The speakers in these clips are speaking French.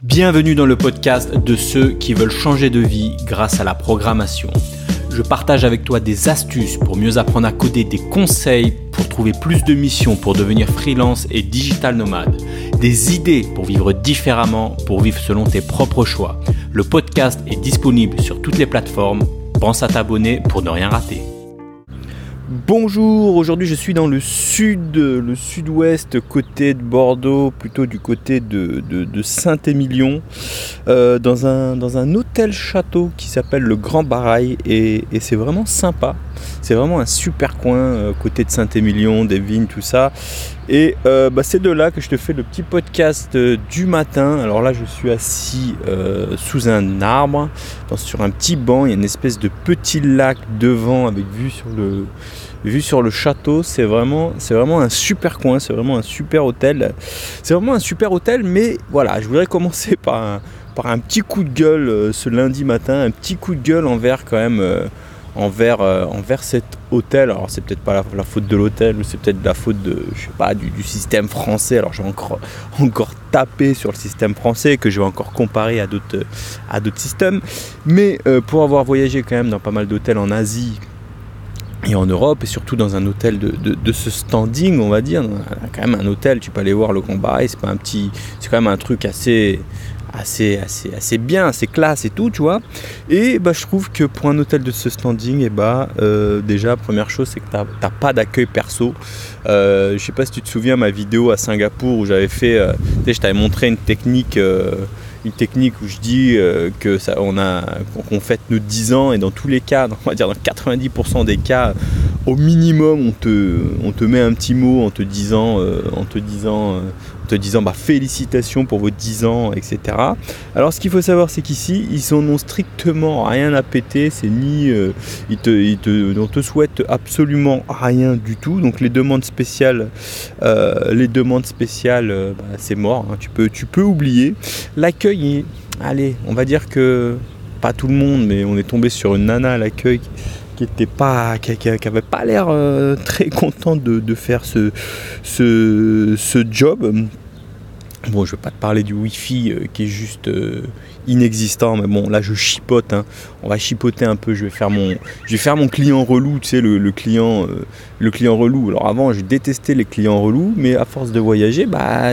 Bienvenue dans le podcast de ceux qui veulent changer de vie grâce à la programmation. Je partage avec toi des astuces pour mieux apprendre à coder, des conseils pour trouver plus de missions pour devenir freelance et digital nomade, des idées pour vivre différemment, pour vivre selon tes propres choix. Le podcast est disponible sur toutes les plateformes. Pense à t'abonner pour ne rien rater. Bonjour, aujourd'hui je suis dans le sud-ouest, côté de Bordeaux, plutôt du côté de Saint-Émilion, dans un hôtel-château qui s'appelle le Grand Barail et c'est vraiment sympa. C'est vraiment un super coin, côté de Saint-Émilion, des vignes, tout ça. Et c'est de là que je te fais le petit podcast du matin. Alors là je suis assis sous un arbre, sur un petit banc, il y a une espèce de petit lac devant avec vue sur le château. C'est vraiment un super coin, c'est vraiment un super hôtel. C'est vraiment un super hôtel, mais voilà, je voudrais commencer par un petit coup de gueule ce lundi matin, un petit coup de gueule envers cet hôtel. Alors c'est peut-être pas la faute de l'hôtel, ou c'est peut-être la faute du système français. Alors j'ai encore tapé sur le système français, que je vais encore comparer à d'autres systèmes. Mais pour avoir voyagé quand même dans pas mal d'hôtels en Asie et en Europe, et surtout dans un hôtel de ce standing, on va dire, quand même un hôtel, tu peux aller voir le Grand Barail, c'est quand même un truc assez bien, assez classe et tout, tu vois. Et je trouve que pour un hôtel de ce standing, déjà, première chose, c'est que t'as pas d'accueil perso. Je sais pas si tu te souviens ma vidéo à Singapour où j'avais fait, je t'avais montré une technique où je dis qu'on fête nos 10 ans, et dans tous les cas, on va dire dans 90% des cas, au minimum on te met un petit mot en te disant félicitations pour vos 10 ans, etc. Alors ce qu'il faut savoir, c'est qu'ici ils en ont strictement rien à péter, c'est on te souhaite absolument rien du tout. Donc les demandes spéciales, c'est mort, hein. Tu peux oublier. L'accueil, allez, on va dire que pas tout le monde, mais on est tombé sur une nana à l'accueil qui avait pas l'air très contente de faire ce job. Bon, je vais pas te parler du wifi qui est juste inexistant, mais bon, là je chipote, hein. On va chipoter un peu. Je vais faire mon client relou, tu sais, le client relou. Alors avant, je détestais les clients relous, mais à force de voyager,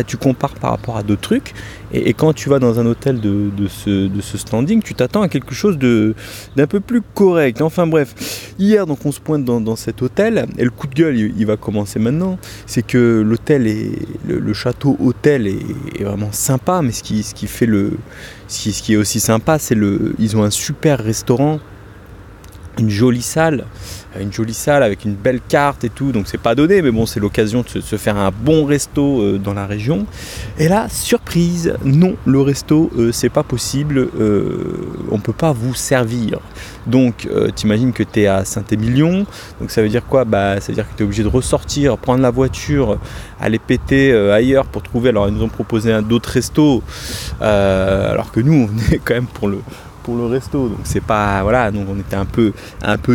tu compares par rapport à d'autres trucs, et quand tu vas dans un hôtel de ce standing, tu t'attends à quelque chose d'un peu plus correct. Enfin bref, hier donc on se pointe dans cet hôtel, et le coup de gueule il va commencer maintenant. C'est que l'hôtel le château hôtel est vraiment sympa, mais ce qui est aussi sympa, c'est ils ont un super restaurant, une jolie salle avec une belle carte et tout, donc c'est pas donné, mais bon, c'est l'occasion de se faire un bon resto dans la région. Et là, surprise, non, le resto c'est pas possible, on peut pas vous servir. Donc t'imagines que t'es à Saint-Émilion, donc ça veut dire quoi? Ça veut dire que t'es obligé de ressortir, prendre la voiture, aller péter ailleurs pour trouver. Alors ils nous ont proposé d'autres restos, alors que nous on est quand même pour le resto, donc c'est pas, voilà, donc on était un peu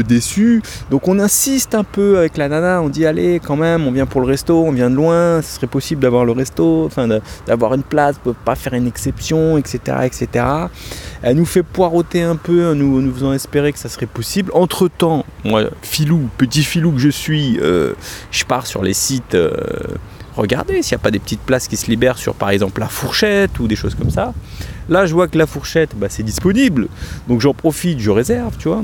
déçus. Donc on insiste un peu avec la nana, on dit allez, quand même, on vient pour le resto, on vient de loin, ce serait possible d'avoir le resto, enfin d'avoir une place, on peut pas faire une exception, etc. Elle nous fait poireauter un peu, nous faisant espérer que ça serait possible. Entre temps, moi, petit filou que je suis, je pars sur les sites, regardez s'il n'y a pas des petites places qui se libèrent sur, par exemple, la Fourchette ou des choses comme ça. Là, je vois que la Fourchette, c'est disponible. Donc, j'en profite, je réserve, tu vois.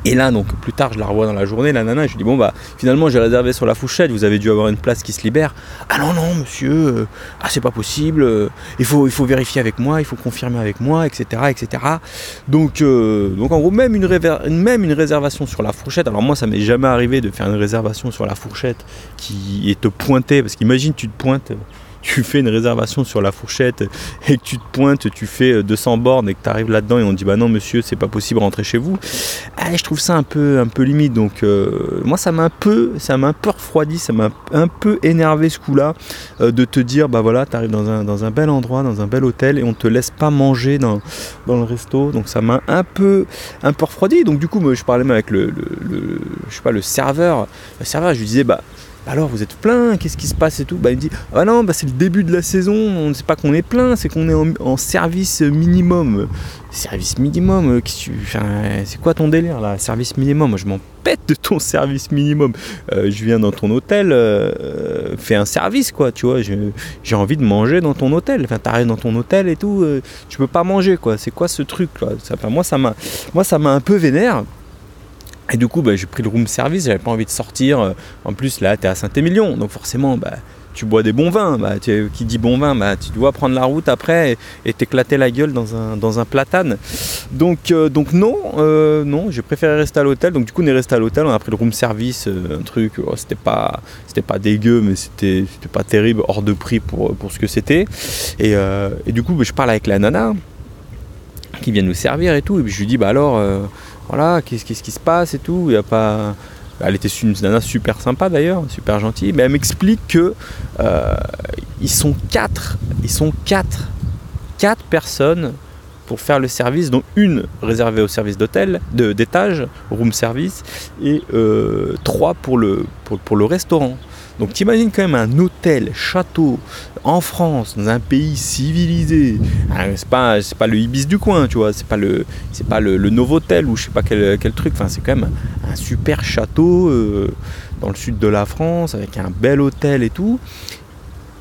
Et là, donc, plus tard, je la revois dans la journée, la nana, je lui dis, finalement, j'ai réservé sur la Fourchette, vous avez dû avoir une place qui se libère. Ah non, monsieur, c'est pas possible, il faut vérifier avec moi, il faut confirmer avec moi, etc. Donc en gros, même une réservation sur la Fourchette, alors moi, ça m'est jamais arrivé de faire une réservation sur la Fourchette qui est te pointer, parce qu'imagine, tu te pointes, tu fais une réservation sur la Fourchette et que tu te pointes, tu fais 200 bornes et que tu arrives là-dedans et on dit non monsieur, c'est pas possible, rentrez chez vous. Je trouve ça un peu limite. Donc moi ça m'a un peu refroidi, ça m'a un peu énervé ce coup-là, de te dire tu arrives dans un bel endroit, dans un bel hôtel, et on te laisse pas manger dans le resto. Donc ça m'a un peu refroidi. Donc du coup je parlais même avec le serveur. Le serveur, je lui disais alors vous êtes plein, qu'est-ce qui se passe et tout. Il me dit, ah non, c'est le début de la saison, on ne sait pas qu'on est plein, c'est qu'on est en service minimum. Service minimum, c'est quoi ton délire là? Service minimum, moi je m'en pète de ton service minimum. Je viens dans ton hôtel, fais un service quoi, tu vois, j'ai envie de manger dans ton hôtel. Enfin, t'arrives dans ton hôtel et tout, tu peux pas manger quoi, c'est quoi ce truc là? Moi ça m'a un peu vénère. Et du coup, j'ai pris le room service, j'avais pas envie de sortir. En plus, là, t'es à Saint-Émilion, donc forcément, tu bois des bons vins. Qui dit bon vin, tu dois prendre la route après et t'éclater la gueule dans un platane. Donc non, j'ai préféré rester à l'hôtel. Donc du coup, on est resté à l'hôtel, on a pris le room service, un truc, c'était pas dégueu, mais c'était pas terrible, hors de prix pour ce que c'était. Et du coup, je parle avec la nana qui vient nous servir et tout. Et puis je lui dis, voilà, qu'est-ce qui se passe et tout. Il y a pas... Elle était une nana super sympa d'ailleurs, super gentille. Mais elle m'explique que ils sont quatre personnes pour faire le service, dont une réservée au service d'étage, room service, et 3 pour le restaurant. Donc t'imagines quand même un hôtel, château, en France, dans un pays civilisé. C'est pas le Ibis du coin, tu vois, c'est pas le Novotel ou je sais pas quel truc. Enfin, c'est quand même un super château dans le sud de la France, avec un bel hôtel et tout.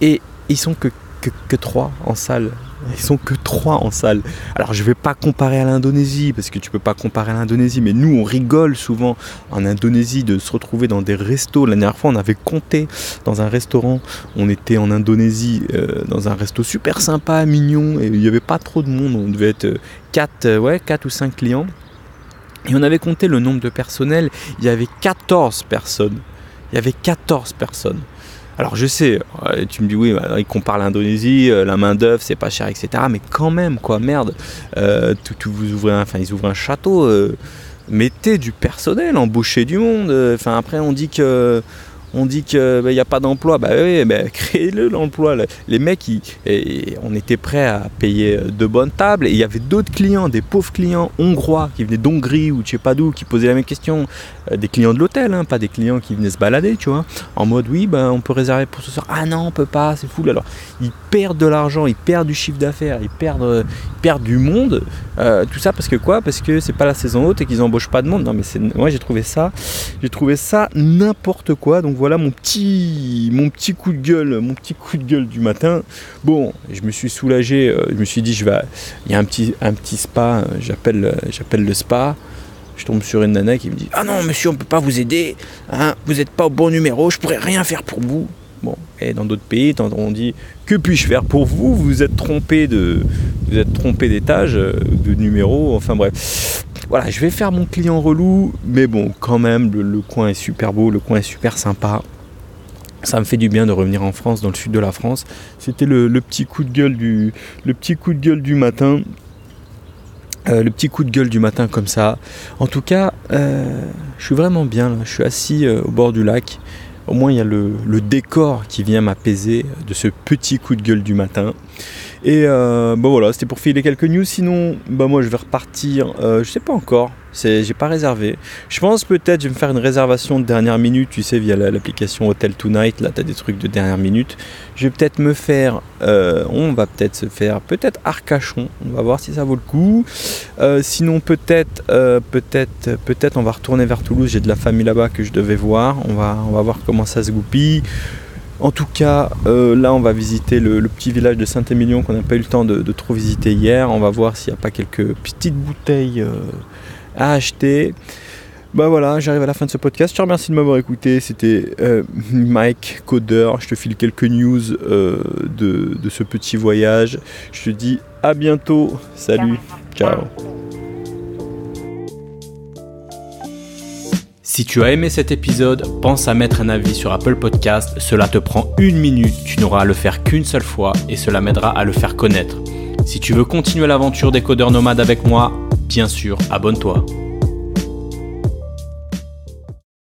Et ils sont que 3 en salle. Ils sont que 3 en salle. Alors je vais pas comparer à l'Indonésie, parce que tu peux pas comparer à l'Indonésie, mais nous on rigole souvent en Indonésie de se retrouver dans des restos. La dernière fois on avait compté dans un restaurant, on était en Indonésie dans un resto super sympa, mignon, et il n'y avait pas trop de monde, on devait être 4 ou 5 clients. Et on avait compté le nombre de personnel, il y avait 14 personnes. Alors je sais, tu me dis oui, ils comparent l'Indonésie, la main d'œuvre c'est pas cher, etc. Mais quand même quoi, merde, ils ouvrent un château, mettez du personnel, embauchez du monde. Après on dit que y a pas d'emploi, créez-le l'emploi. Les mecs, on était prêts à payer de bonnes tables, et il y avait d'autres clients, des pauvres clients hongrois qui venaient d'Hongrie ou je sais pas d'où, qui posaient la même question, des clients de l'hôtel, pas des clients qui venaient se balader, tu vois, en mode oui, on peut réserver pour ce soir. Ah non, on peut pas, c'est fou. Alors ils perdent de l'argent, ils perdent du chiffre d'affaires, ils perdent du monde, tout ça parce que c'est pas la saison haute et qu'ils embauchent pas de monde. Non mais moi j'ai trouvé ça n'importe quoi. Donc voilà mon petit coup de gueule du matin. Bon, je me suis soulagé, je me suis dit il y a un petit spa, j'appelle le spa. Je tombe sur une nana qui me dit, ah non monsieur, on peut pas vous aider, vous n'êtes pas au bon numéro, je pourrais rien faire pour vous. Bon, et dans d'autres pays, on dit, que puis-je faire pour vous? Vous êtes trompé d'étage, de numéro, enfin bref. Voilà, je vais faire mon client relou, mais bon, quand même, le coin est super beau, le coin est super sympa. Ça me fait du bien de revenir en France, dans le sud de la France. C'était le petit coup de gueule du matin. Le petit coup de gueule du matin comme ça. En tout cas, je suis vraiment bien là. Je suis assis au bord du lac. Au moins il y a le décor qui vient m'apaiser de ce petit coup de gueule du matin. Et voilà, c'était pour filer quelques news. Sinon, moi je vais repartir. Je sais pas encore. J'ai pas réservé. Je pense peut-être je vais me faire une réservation de dernière minute. Tu sais, via l'application Hotel Tonight. Là, t'as des trucs de dernière minute. Je vais peut-être me faire. On va peut-être se faire Arcachon. On va voir si ça vaut le coup. Sinon peut-être on va retourner vers Toulouse. J'ai de la famille là-bas que je devais voir. On va voir comment ça se goupille. En tout cas, là on va visiter le petit village de Saint-Émilion qu'on n'a pas eu le temps de trop visiter hier. On va voir s'il n'y a pas quelques petites bouteilles à acheter. Voilà, j'arrive à la fin de ce podcast. Je te remercie de m'avoir écouté. C'était Mike Codeur. Je te file quelques news de ce petit voyage. Je te dis à bientôt. Salut, ciao. Si tu as aimé cet épisode, pense à mettre un avis sur Apple Podcast. Cela te prend 1 minute, tu n'auras à le faire qu'une seule fois et cela m'aidera à le faire connaître. Si tu veux continuer l'aventure des codeurs nomades avec moi, bien sûr, abonne-toi.